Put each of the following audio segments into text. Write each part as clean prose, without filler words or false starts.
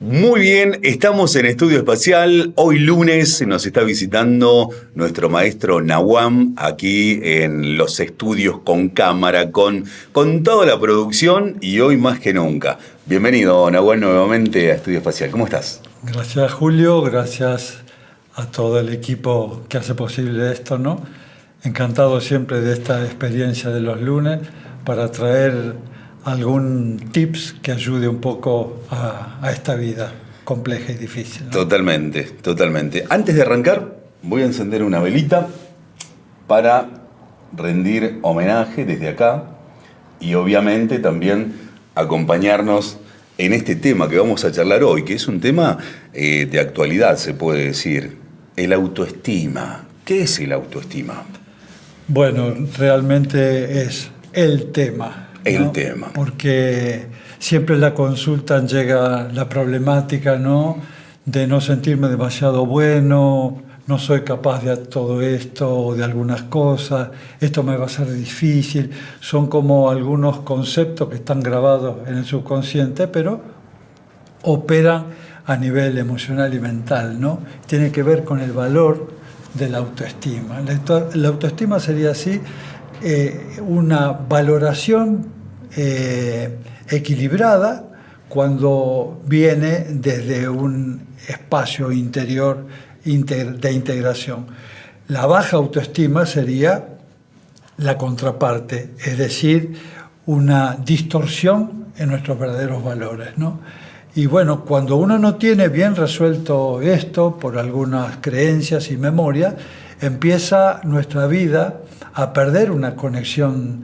Muy bien, estamos en Estudio Espacial. Hoy lunes nos está visitando nuestro maestro Nawam aquí en los estudios con cámara, con toda la producción y hoy más que nunca. Bienvenido, Nawam, nuevamente a Estudio Espacial. ¿Cómo estás? Gracias, Julio, gracias a todo el equipo que hace posible esto, ¿no? Encantado siempre de esta experiencia de los lunes para traer algún tips que ayude un poco a esta vida compleja y difícil, ¿no? Totalmente, totalmente. Antes de arrancar, voy a encender una velita para rendir homenaje desde acá y obviamente también acompañarnos en este tema que vamos a charlar hoy, que es un tema de actualidad, se puede decir, el autoestima. ¿Qué es el autoestima? Bueno, realmente es el tema. El ¿no? tema. Porque siempre en la consulta llega la problemática, ¿no? De no sentirme demasiado bueno, no soy capaz de todo esto o de algunas cosas, esto me va a ser difícil. Son como algunos conceptos que están grabados en el subconsciente, pero operan a nivel emocional y mental, ¿no? Tiene que ver con el valor de la autoestima. La autoestima sería así, una valoración equilibrada cuando viene desde un espacio interior de integración. La baja autoestima sería la contraparte, es decir, una distorsión en nuestros verdaderos valores, ¿no? Y bueno, cuando uno no tiene bien resuelto esto por algunas creencias y memorias, empieza nuestra vida a perder una conexión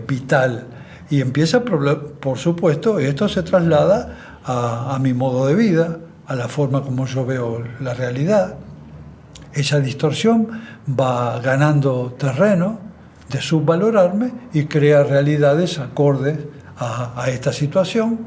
vital y empieza, por supuesto, esto se traslada a mi modo de vida, a la forma como yo veo la realidad. Esa distorsión va ganando terreno de subvalorarme y crea realidades acordes a esta situación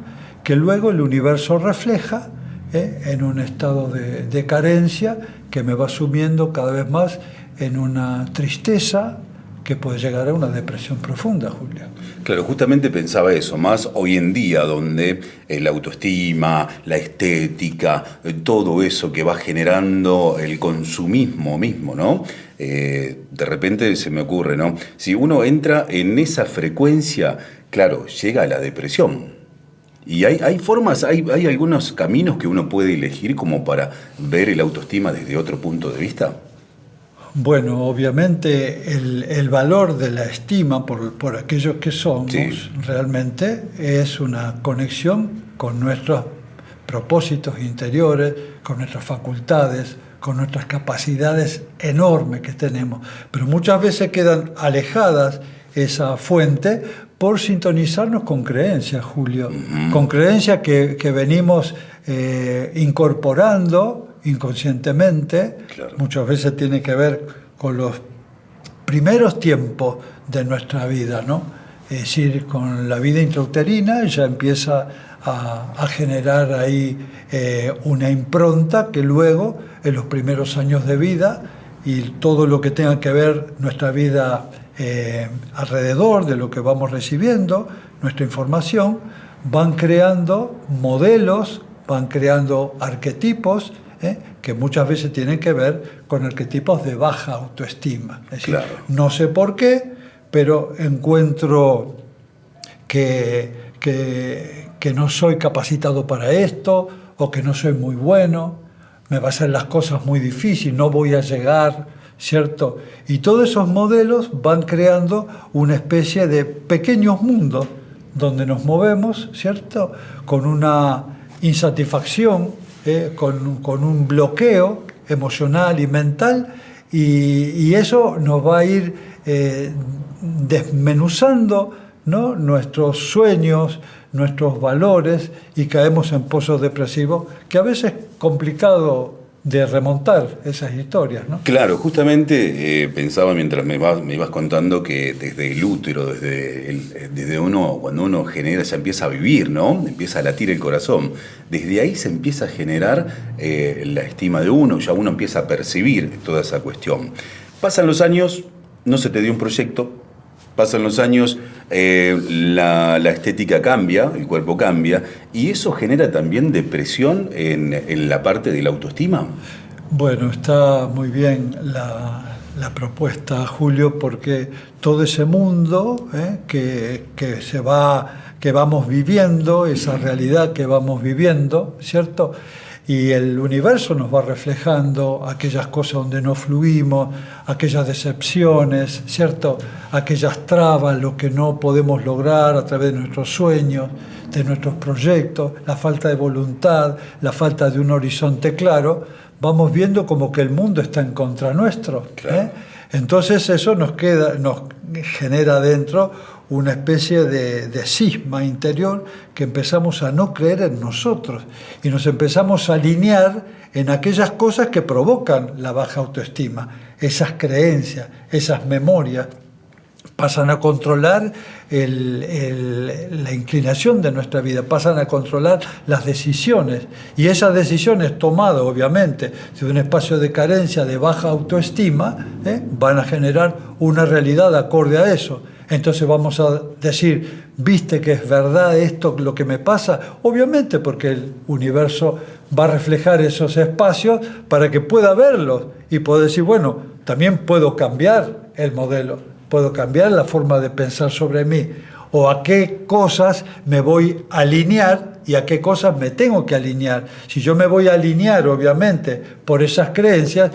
que luego el universo refleja en un estado de carencia que me va sumiendo cada vez más en una tristeza que puede llegar a una depresión profunda, Julio. Claro, justamente pensaba eso, más hoy en día donde la autoestima, la estética, todo eso que va generando el consumismo mismo, ¿no? De repente se me ocurre, ¿no? Si uno entra en esa frecuencia, claro, llega a la depresión. Y hay formas, hay algunos caminos que uno puede elegir como para ver el autoestima desde otro punto de vista. Bueno, obviamente el valor de la estima por aquellos que somos, sí, realmente es una conexión con nuestros propósitos interiores, con nuestras facultades, con nuestras capacidades enormes que tenemos. Pero muchas veces quedan alejadas esa fuente por sintonizarnos con creencias, Julio, con creencias que venimos incorporando inconscientemente. Claro. Muchas veces tiene que ver con los primeros tiempos de nuestra vida, ¿no? Es decir, con la vida intrauterina ya empieza a generar ahí una impronta que luego, en los primeros años de vida y todo lo que tenga que ver nuestra vida alrededor de lo que vamos recibiendo, nuestra información, van creando modelos, van creando arquetipos, que muchas veces tienen que ver con arquetipos de baja autoestima. Es decir, claro, no sé por qué, pero encuentro que no soy capacitado para esto, o que no soy muy bueno, me va a hacer las cosas muy difíciles, no voy a llegar, ¿cierto? Y todos esos modelos van creando una especie de pequeños mundos donde nos movemos, ¿cierto? Con una insatisfacción, con un bloqueo emocional y mental, y eso nos va a ir desmenuzando, ¿no? Nuestros sueños, nuestros valores, y caemos en pozos depresivos que a veces es complicado de remontar esas historias, ¿no? Claro, justamente pensaba mientras me ibas contando que desde el útero, desde uno, cuando uno genera, ya empieza a vivir, ¿no? Empieza a latir el corazón. Desde ahí se empieza a generar la estima de uno, ya uno empieza a percibir toda esa cuestión. Pasan los años, no se te dio un proyecto, Pasan los años, la estética cambia, el cuerpo cambia, y eso genera también depresión en la parte de la autoestima. Bueno, está muy bien la propuesta, Julio, porque todo ese mundo que vamos viviendo, esa realidad que vamos viviendo, ¿cierto? Y el universo nos va reflejando aquellas cosas donde no fluimos, aquellas decepciones, ¿cierto? Aquellas trabas, lo que no podemos lograr a través de nuestros sueños, de nuestros proyectos, la falta de voluntad, la falta de un horizonte claro. Vamos viendo como que el mundo está en contra nuestro. Claro. Entonces eso nos genera dentro una especie de cisma interior que empezamos a no creer en nosotros y nos empezamos a alinear en aquellas cosas que provocan la baja autoestima, esas creencias, esas memorias. Pasan a controlar la inclinación de nuestra vida, pasan a controlar las decisiones. Y esas decisiones tomadas, obviamente, de un espacio de carencia, de baja autoestima, van a generar una realidad acorde a eso. Entonces vamos a decir, ¿viste que es verdad esto lo que me pasa? Obviamente, porque el universo va a reflejar esos espacios para que pueda verlos y poder decir, bueno, también puedo cambiar el modelo, puedo cambiar la forma de pensar sobre mí, o a qué cosas me voy a alinear y a qué cosas me tengo que alinear. Si yo me voy a alinear, obviamente, por esas creencias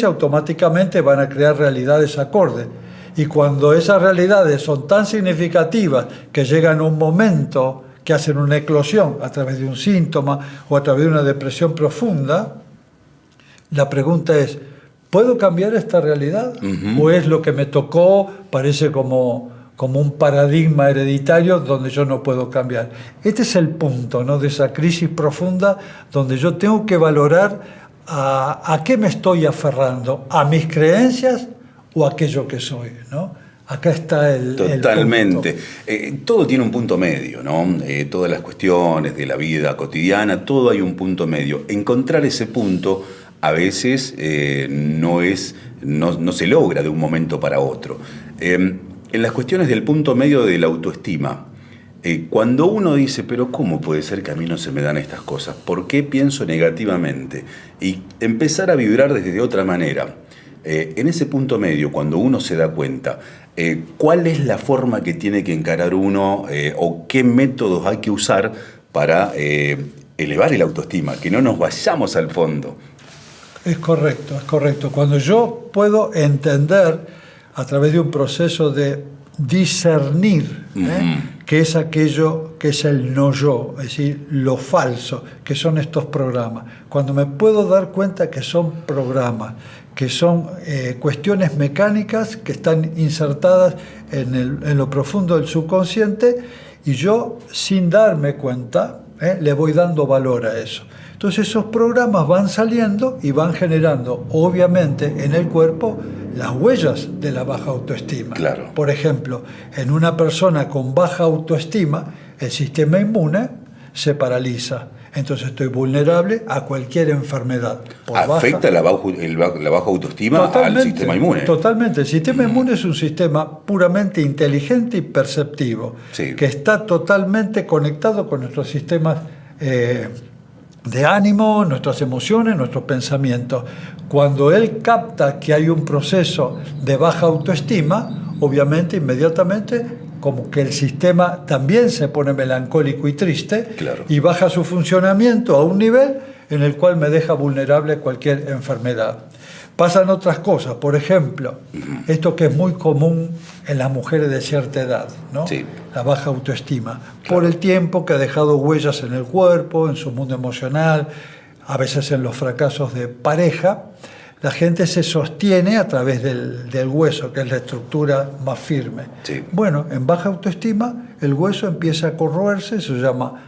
automáticamente van a crear realidades acordes. Y cuando esas realidades son tan significativas que llegan a un momento que hacen una eclosión a través de un síntoma o a través de una depresión profunda, la pregunta es, ¿puedo cambiar esta realidad? ¿O es lo que me tocó, parece como un paradigma hereditario donde yo no puedo cambiar? Este es el punto, ¿no?, de esa crisis profunda donde yo tengo que valorar a qué me estoy aferrando, a mis creencias o aquello que soy, ¿no? Acá está el Totalmente. Todo tiene un punto medio, ¿no? Todas las cuestiones de la vida cotidiana, todo hay un punto medio. Encontrar ese punto a veces no se logra de un momento para otro. En las cuestiones del punto medio de la autoestima, cuando uno dice, pero ¿cómo puede ser que a mí no se me dan estas cosas? ¿Por qué pienso negativamente? Y empezar a vibrar desde otra manera. En ese punto medio, cuando uno se da cuenta, ¿cuál es la forma que tiene que encarar uno o qué métodos hay que usar para elevar el autoestima? Que no nos vayamos al fondo. Es correcto, es correcto. Cuando yo puedo entender a través de un proceso de discernir qué es aquello que es el no yo, es decir, lo falso, que son estos programas. Cuando me puedo dar cuenta que son programas, que son cuestiones mecánicas que están insertadas en lo profundo del subconsciente y yo, sin darme cuenta, le voy dando valor a eso. Entonces esos programas van saliendo y van generando, obviamente, en el cuerpo las huellas de la baja autoestima. Claro. Por ejemplo, en una persona con baja autoestima, el sistema inmune se paraliza. Entonces estoy vulnerable a cualquier enfermedad. ¿Afecta la baja autoestima al sistema inmune? Totalmente. El sistema inmune es un sistema puramente inteligente y perceptivo, sí, que está totalmente conectado con nuestros sistemas de ánimo, nuestras emociones, nuestros pensamientos. Cuando él capta que hay un proceso de baja autoestima, obviamente, inmediatamente, como que el sistema también se pone melancólico y triste, claro, y baja su funcionamiento a un nivel en el cual me deja vulnerable a cualquier enfermedad. Pasan otras cosas, por ejemplo, esto que es muy común en las mujeres de cierta edad, ¿no? Sí. La baja autoestima, por el tiempo que ha dejado huellas en el cuerpo, en su mundo emocional, a veces en los fracasos de pareja. La gente se sostiene a través del hueso, que es la estructura más firme. Sí. Bueno, en baja autoestima el hueso empieza a corroerse, se llama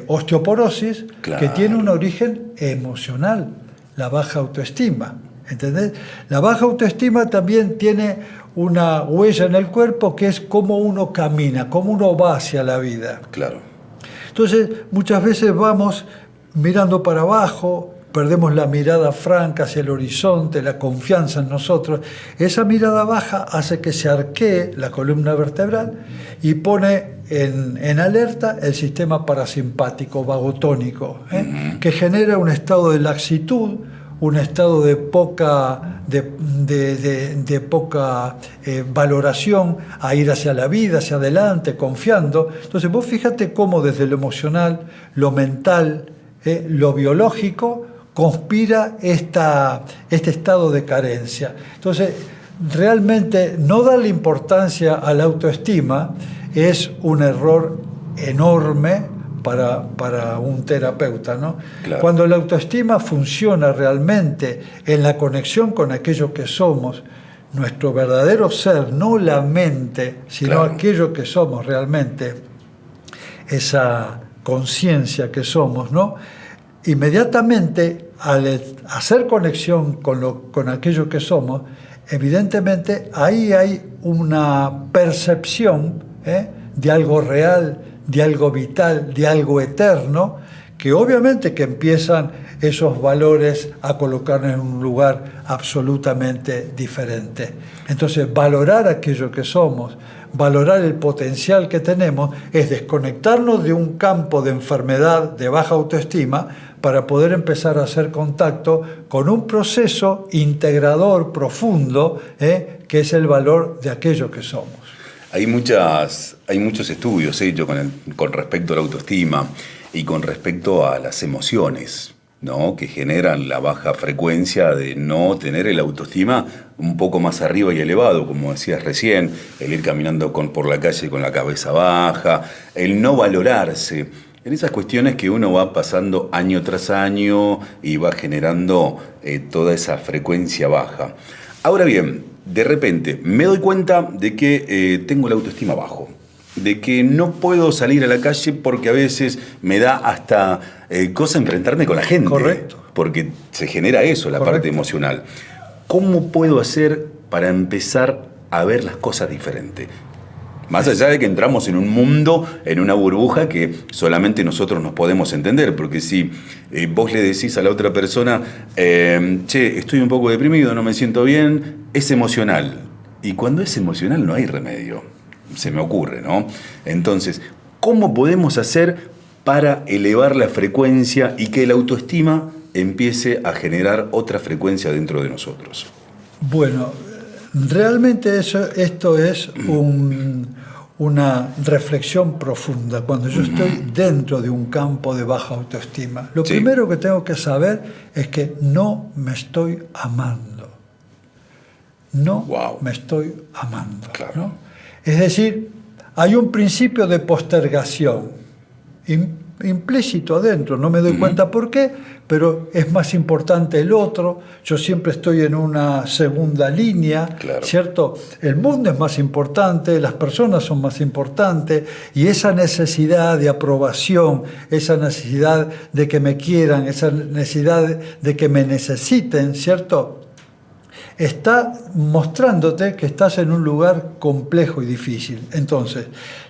osteoporosis, claro, que tiene un origen emocional, la baja autoestima. ¿Entendés? La baja autoestima también tiene una huella en el cuerpo que es cómo uno camina, cómo uno va hacia la vida. Claro. Entonces, muchas veces vamos mirando para abajo, perdemos la mirada franca hacia el horizonte, la confianza en nosotros. Esa mirada baja hace que se arquee la columna vertebral y pone en alerta el sistema parasimpático vagotónico, que genera un estado de laxitud, un estado de poca valoración a ir hacia la vida, hacia adelante, confiando. Entonces vos fíjate cómo desde lo emocional, lo mental, lo biológico, conspira este estado de carencia. Entonces, realmente no darle importancia a la autoestima es un error enorme para un terapeuta, ¿no? Claro. Cuando la autoestima funciona realmente en la conexión con aquello que somos, nuestro verdadero ser, no la mente, sino claro, aquello que somos realmente, esa conciencia que somos, ¿no? Inmediatamente, al hacer conexión con aquello que somos, evidentemente ahí hay una percepción de algo real, de algo vital, de algo eterno, que obviamente que empiezan esos valores a colocarnos en un lugar absolutamente diferente. Entonces, valorar aquello que somos, valorar el potencial que tenemos, es desconectarnos de un campo de enfermedad, de baja autoestima, para poder empezar a hacer contacto con un proceso integrador profundo, que es el valor de aquello que somos. Hay muchos estudios hechos con respecto a la autoestima y con respecto a las emociones, ¿no? Que generan la baja frecuencia de no tener el autoestima un poco más arriba y elevado, como decías recién, el ir caminando por la calle con la cabeza baja, el no valorarse. En esas cuestiones que uno va pasando año tras año y va generando toda esa frecuencia baja. Ahora bien, de repente me doy cuenta de que tengo la autoestima bajo, de que no puedo salir a la calle porque a veces me da hasta cosa enfrentarme con la gente. Correcto. Porque se genera eso, la Correcto. parte emocional. ¿Cómo puedo hacer para empezar a ver las cosas diferentes? Más allá de que entramos en un mundo, en una burbuja que solamente nosotros nos podemos entender, porque si vos le decís a la otra persona, che, estoy un poco deprimido, no me siento bien, es emocional. Y cuando es emocional no hay remedio, se me ocurre, ¿no? Entonces, ¿cómo podemos hacer para elevar la frecuencia y que la autoestima empiece a generar otra frecuencia dentro de nosotros? Bueno, realmente esto es una reflexión profunda. Cuando yo estoy dentro de un campo de baja autoestima, lo primero que tengo que saber es que no me estoy amando. No me estoy amando. Claro. ¿No? Es decir, hay un principio de postergación implícito adentro, no me doy cuenta por qué, pero es más importante el otro, yo siempre estoy en una segunda línea, claro, ¿cierto? El mundo es más importante, las personas son más importantes, y esa necesidad de aprobación, esa necesidad de que me quieran, esa necesidad de que me necesiten, ¿cierto?, está mostrándote que estás en un lugar complejo y difícil. Entonces,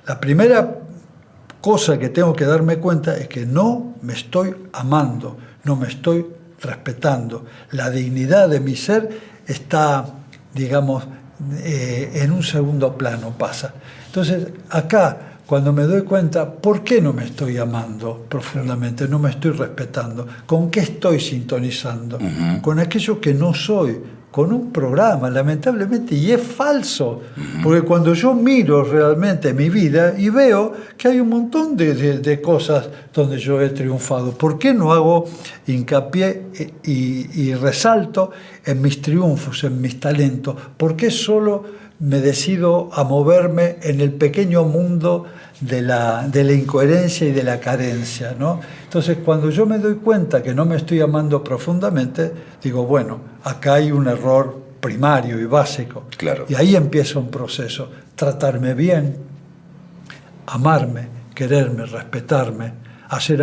la primera cosa que tengo que darme cuenta es que no me estoy amando, no me estoy respetando. La dignidad de mi ser está, digamos, en un segundo plano, pasa. Entonces, acá, cuando me doy cuenta, ¿por qué no me estoy amando profundamente? No me estoy respetando. ¿Con qué estoy sintonizando? Con aquello que no soy, con un programa, lamentablemente, y es falso, porque cuando yo miro realmente mi vida y veo que hay un montón de cosas donde yo he triunfado, ¿por qué no hago hincapié y resalto en mis triunfos, en mis talentos? ¿Por qué solo me decido a moverme en el pequeño mundo de la incoherencia y de la carencia, ¿no? Entonces, cuando yo me doy cuenta que no me estoy amando profundamente, digo, bueno, acá hay un error primario y básico. Claro. Y ahí empieza un proceso. Tratarme bien, amarme, quererme, respetarme, hacer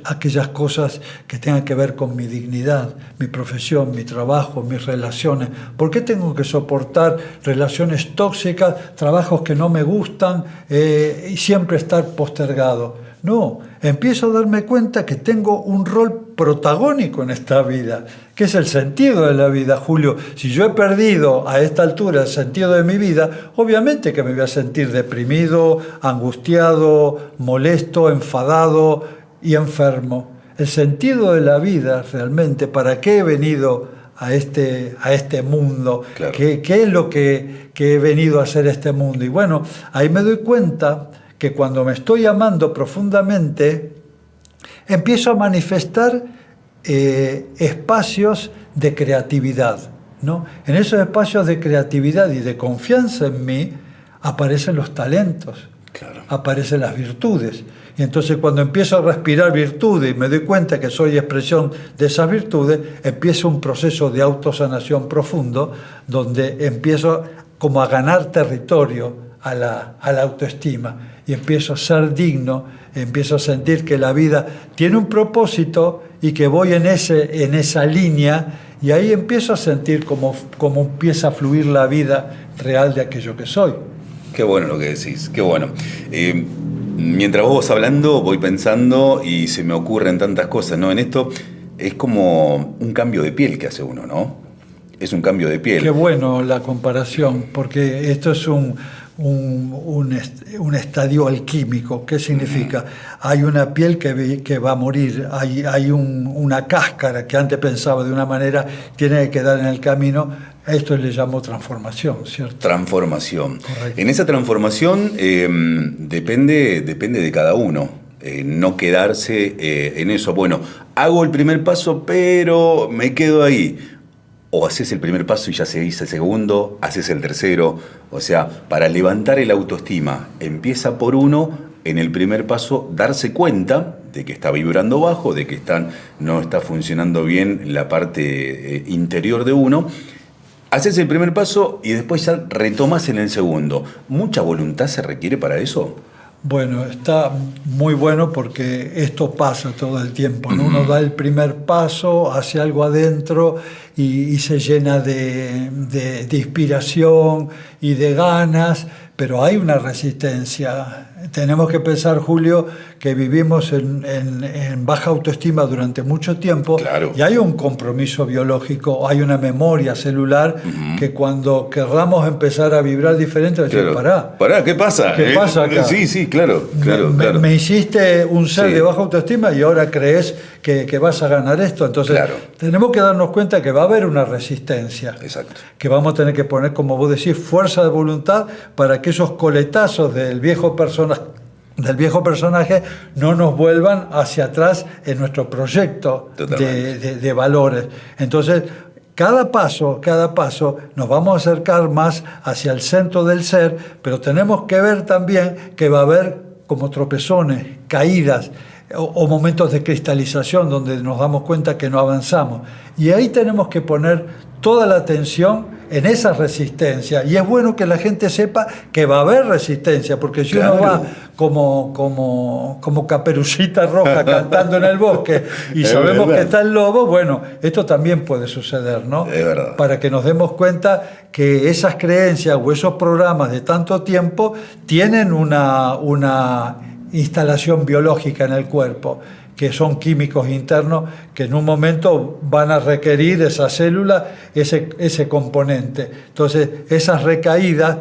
aquellas cosas que tengan que ver con mi dignidad, mi profesión, mi trabajo, mis relaciones. ¿Por qué tengo que soportar relaciones tóxicas, trabajos que no me gustan y siempre estar postergado? No, empiezo a darme cuenta que tengo un rol protagónico en esta vida, que es el sentido de la vida, Julio. Si yo he perdido a esta altura el sentido de mi vida, obviamente que me voy a sentir deprimido, angustiado, molesto, enfadado y enfermo. El sentido de la vida realmente, ¿para qué he venido a este mundo? Claro. ¿Qué es lo que he venido a hacer este mundo? Y bueno, ahí me doy cuenta que cuando me estoy amando profundamente, empiezo a manifestar espacios de creatividad, ¿no? En esos espacios de creatividad y de confianza en mí aparecen los talentos, claro, aparecen las virtudes. Y entonces cuando empiezo a respirar virtudes y me doy cuenta que soy expresión de esas virtudes, empieza un proceso de autosanación profundo donde empiezo como a ganar territorio a la autoestima y empiezo a ser digno, empiezo a sentir que la vida tiene un propósito y que voy en esa línea, y ahí empiezo a sentir cómo empieza a fluir la vida real de aquello que soy. Qué bueno lo que decís, qué bueno. Mientras vos vas hablando, voy pensando y se me ocurren tantas cosas, ¿no? En esto es como un cambio de piel que hace uno, ¿no? Es un cambio de piel. Qué bueno la comparación, porque esto es un estadio alquímico. ¿Qué significa? Hay una piel que va a morir, hay una cáscara que antes pensaba de una manera, tiene que quedar en el camino. Esto le llamo transformación, ¿cierto? Transformación. Correcto. En esa transformación depende de cada uno. No quedarse en eso. Bueno, hago el primer paso, pero me quedo ahí. O haces el primer paso y ya seguís el segundo, haces el tercero. O sea, para levantar el autoestima, empieza por uno, en el primer paso, darse cuenta de que está vibrando bajo, de que no está funcionando bien la parte interior de uno. Haces el primer paso y después ya retomas en el segundo. ¿Mucha voluntad se requiere para eso? Bueno, está muy bueno porque esto pasa todo el tiempo, ¿no? Uno da el primer paso hacia algo adentro y se llena de inspiración y de ganas, pero hay una resistencia. Tenemos que pensar, Julio, que vivimos en baja autoestima durante mucho tiempo. Claro. Y hay un compromiso biológico, hay una memoria celular que cuando querramos empezar a vibrar diferente, decir, claro. Pará, ¿qué pasa? ¿Qué pasa acá? Sí, claro. Me hiciste un ser de baja autoestima y ahora crees que vas a ganar esto. Entonces, tenemos que darnos cuenta que va a haber una resistencia. Exacto. Que vamos a tener que poner, como vos decís, fuerza de voluntad para que esos coletazos del viejo personaje no nos vuelvan hacia atrás en nuestro proyecto de valores. Entonces, cada paso nos vamos a acercar más hacia el centro del ser, pero tenemos que ver también que va a haber como tropezones, caídas o momentos de cristalización donde nos damos cuenta que no avanzamos. Y ahí tenemos que poner toda la atención en esa resistencia. Y es bueno que la gente sepa que va a haber resistencia, porque si uno va como Caperucita Roja cantando en el bosque y sabemos que está el lobo, bueno, esto también puede suceder, ¿no? Es verdad. Para que nos demos cuenta que esas creencias o esos programas de tanto tiempo tienen una instalación biológica en el cuerpo, que son químicos internos que en un momento van a requerir esa célula, ese componente. Entonces, esas recaídas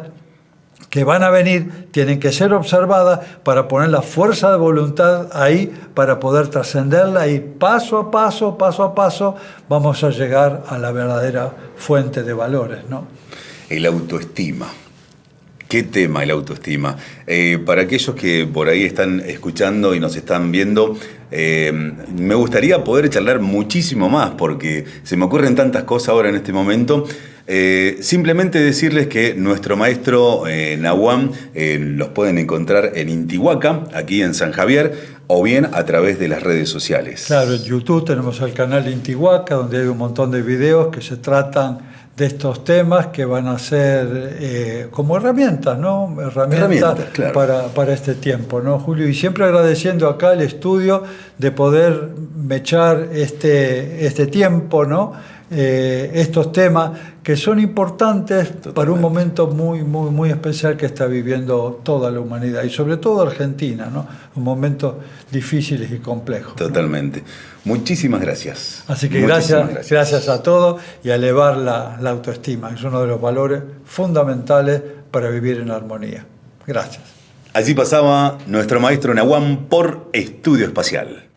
que van a venir tienen que ser observadas para poner la fuerza de voluntad ahí para poder trascenderla, y paso a paso vamos a llegar a la verdadera fuente de valores, ¿no? El autoestima. ¿Qué tema el autoestima? Para aquellos que por ahí están escuchando y nos están viendo, me gustaría poder charlar muchísimo más porque se me ocurren tantas cosas ahora en este momento. Simplemente decirles que nuestro maestro Nahuam los pueden encontrar en Intihuaca, aquí en San Javier, o bien a través de las redes sociales. Claro, en YouTube tenemos el canal Intihuaca, donde hay un montón de videos que se tratan de estos temas que van a ser como herramientas, ¿no? Herramientas claro, para este tiempo, ¿no, Julio? Y siempre agradeciendo acá el estudio de poder mechar este tiempo, ¿no? estos temas que son importantes. Totalmente. Para un momento muy especial que está viviendo toda la humanidad y sobre todo Argentina, ¿no? Un momento difíciles y complejos. Totalmente. ¿No? Muchísimas gracias. Así que gracias a todos y a elevar la autoestima. Es uno de los valores fundamentales para vivir en armonía. Gracias. Allí pasaba nuestro maestro Nahuán por Estudio Espacial.